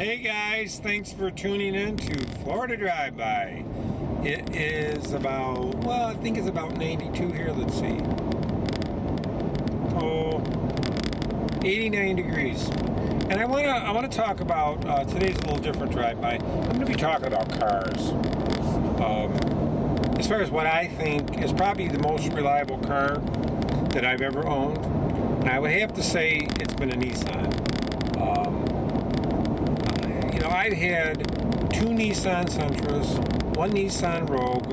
Hey guys, thanks for tuning in to Florida Drive-By. It is about, well, I think it's about 92 here. Let's see. Oh, 89 degrees. And I want to talk about, today's a little different drive-by. I'm going to be talking about cars. As far as what I think is probably the most reliable car that I've ever owned, and I would have to say it's been a Nissan. I've had two Nissan Sentras, one Nissan Rogue,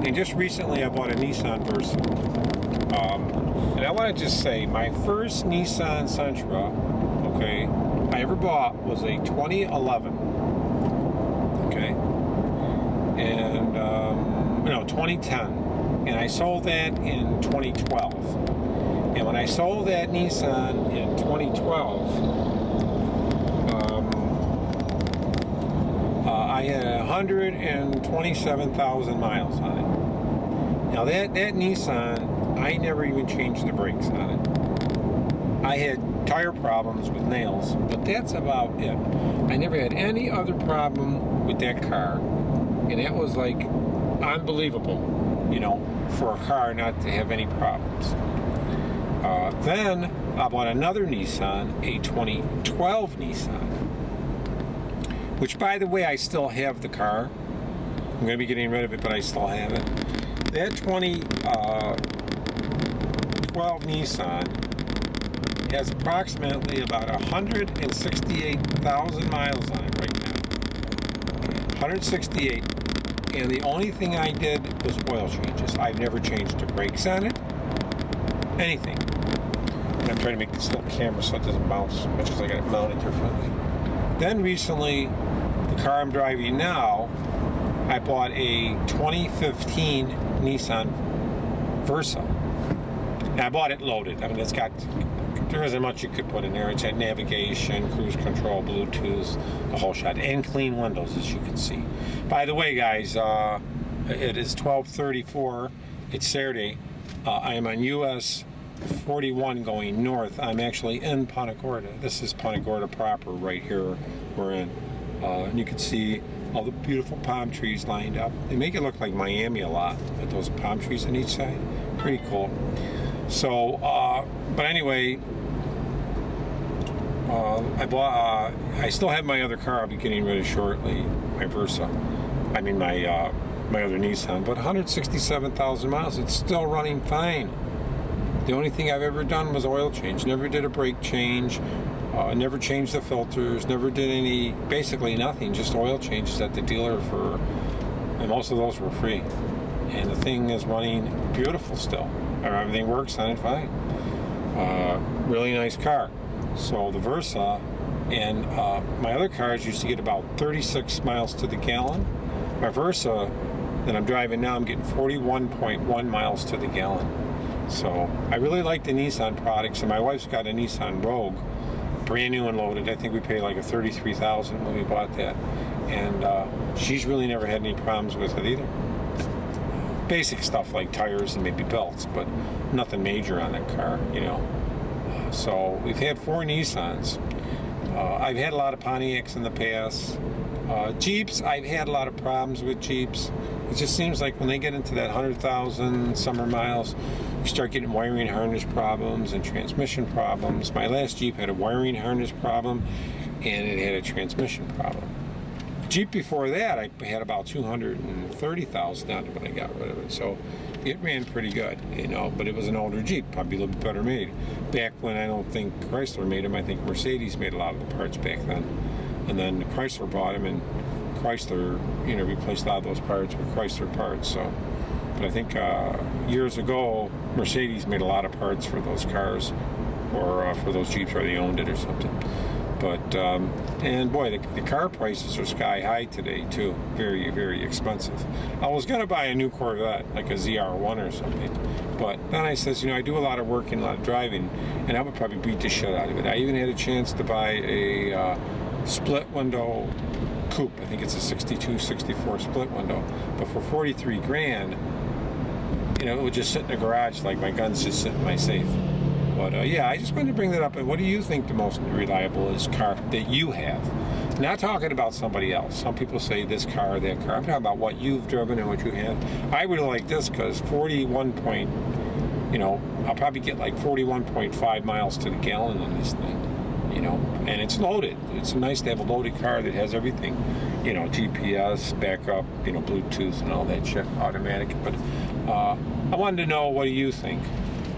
and just recently I bought a Nissan Versa. And I want to just say, my first Nissan Sentra, okay, I ever bought was a 2011. Okay, and 2010, and I sold that in 2012. And when I sold that Nissan in 2012, I had 127,000 miles on it. Now that Nissan, I never even changed the brakes on it. I had tire problems with nails, but that's about it. I never had any other problem with that car, and that was like unbelievable, for a car not to have any problems. Then I bought another Nissan, a 2012 Nissan, which, by the way, I still have the car. I'm going to be getting rid of it, but I still have it. That 2012 Nissan has approximately about 168,000 miles on it right now. 168. And the only thing I did was oil changes. I've never changed the brakes on it. Anything. And I'm trying to make this little camera so it doesn't bounce as much as I got it mounted differently. Then recently, the car I'm driving now, I bought a 2015 Nissan Versa. And I bought it loaded. I mean, there isn't much you could put in there. It's had navigation, cruise control, Bluetooth, the whole shot, and clean windows, as you can see. By the way, guys, it is 12:34. It's Saturday. I am on US 41 going north. I'm actually in Punta Gorda. This is Punta Gorda proper right here we're in. And you can see all the beautiful palm trees lined up. They make it look like Miami a lot with those palm trees on each side. Pretty cool. So, but anyway, I still have my other car I'll be getting rid of shortly, my Versa. I mean my other Nissan, but 167,000 miles. It's still running fine. The only thing I've ever done was oil change. Never did a brake change. Never changed the filters. Never did basically nothing. Just oil changes at the dealer and most of those were free. And the thing is running beautiful still. Everything works on it fine. Really nice car. So the Versa and my other cars used to get about 36 miles to the gallon. My Versa that I'm driving now, I'm getting 41.1 miles to the gallon. So I really like the Nissan products, and my wife's got a Nissan Rogue, brand new and loaded. I think we paid like a $33,000 when we bought that, and she's really never had any problems with it either. Basic stuff like tires and maybe belts, but nothing major on that car, So we've had 4 Nissans. I've had a lot of Pontiacs in the past. Jeeps, I've had a lot of problems with Jeeps. It just seems like when they get into that 100,000 summer miles, you start getting wiring harness problems and transmission problems. My last Jeep had a wiring harness problem, and it had a transmission problem. The Jeep before that, I had about 230,000 on it when I got rid of it. So it ran pretty good, but it was an older Jeep, probably a little bit better made. Back when I don't think Chrysler made them, I think Mercedes made a lot of the parts back then. And then Chrysler bought them, and Chrysler, replaced a lot of those parts with Chrysler parts. So, but I think years ago, Mercedes made a lot of parts for those cars, or for those Jeeps, or they owned it or something. But and boy, the car prices are sky high today too. Very, very expensive. I was gonna buy a new Corvette, like a ZR1 or something, but then I says, I do a lot of work and a lot of driving, and I would probably beat the shit out of it. I even had a chance to buy a split window coupe. I think it's a 62, 64 split window, but for 43 grand, it would just sit in the garage like my guns just sit in my safe. But yeah, I just wanted to bring that up. And what do you think the most reliable is car that you have? Not talking about somebody else. Some people say this car or that car. I'm talking about what you've driven and what you have. I really like this because 41 point, I'll probably get like 41.5 miles to the gallon on this thing. And it's loaded. It's nice to have a loaded car that has everything, GPS, backup, Bluetooth and all that shit, automatic. But I wanted to know, what do you think?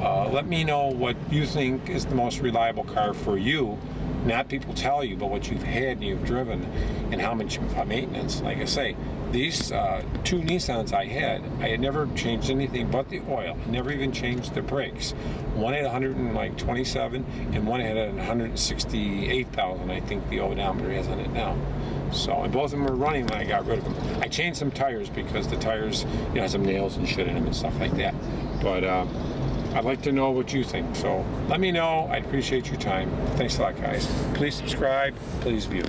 Let me know what you think is the most reliable car for you. Not people tell you, but what you've had and you've driven, and how much maintenance. Like I say, these two Nissans I had never changed anything but the oil. Never even changed the brakes. One had 127, and one had 168,000. I think the odometer has on it now. So, and both of them were running when I got rid of them. I changed some tires because the tires, had some nails and shit in them and stuff like that. But I'd like to know what you think. So let me know. I'd appreciate your time. Thanks a lot, guys. Please subscribe. Please view.